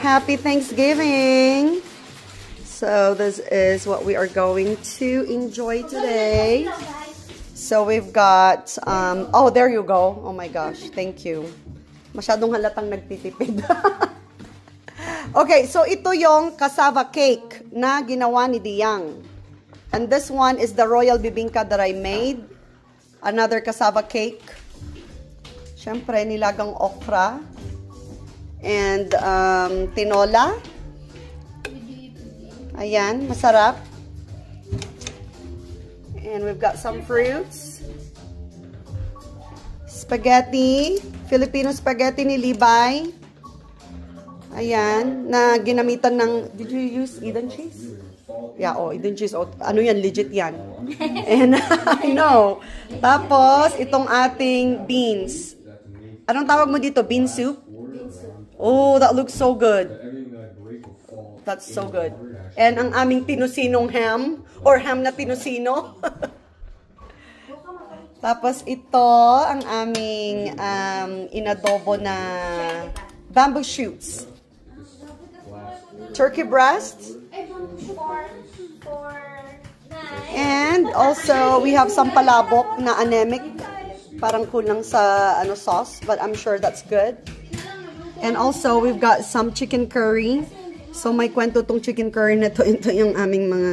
Happy Thanksgiving! So this is what we are going to enjoy today. So we've got, oh, there you go. Oh my gosh, thank you. Masyadong halatang nagtitipid. Okay, so ito yung cassava cake na ginawa ni Diyang. And this one is the royal bibingka that I made. Another cassava cake. Siyempre, nilagang okra. And tinola. Ayan, masarap. And we've got some fruits. Spaghetti. Filipino spaghetti ni Levi. Ayan, na ginamitan ng, did you use Eden cheese? Yeah, oh, Eden cheese. Oh, ano yan? Legit yan. And I know. Tapos, itong ating beans. Anong tawag mo dito? Bean soup? Oh, that looks so good. That's so good. And ang aming tinusinong ham, or ham na tinusino. Tapos ito, ang aming inadobo na bamboo shoots. Turkey breast. And also, we have some palabok na anemic. Parang kulang sa sauce, but I'm sure that's good. And also, we've got some chicken curry. So, may kwento tong chicken curry na to. Ito yung aming mga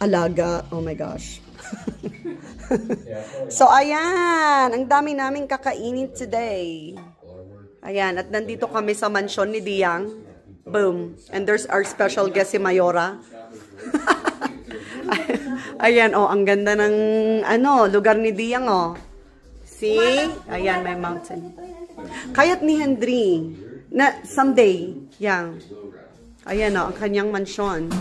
alaga. Oh my gosh. So, ayan. Ang dami naming kakainin today. Ayan. At nandito kami sa mansyon ni Diyang. Boom. And there's our special guest, si Mayora. Ayan. Oh, ang ganda ng lugar ni Diyang. Oh. See? Ayan, may mountain. Kaya't ni Henry. Na, someday. Yang. Ayan o, ang kanyang mansyon.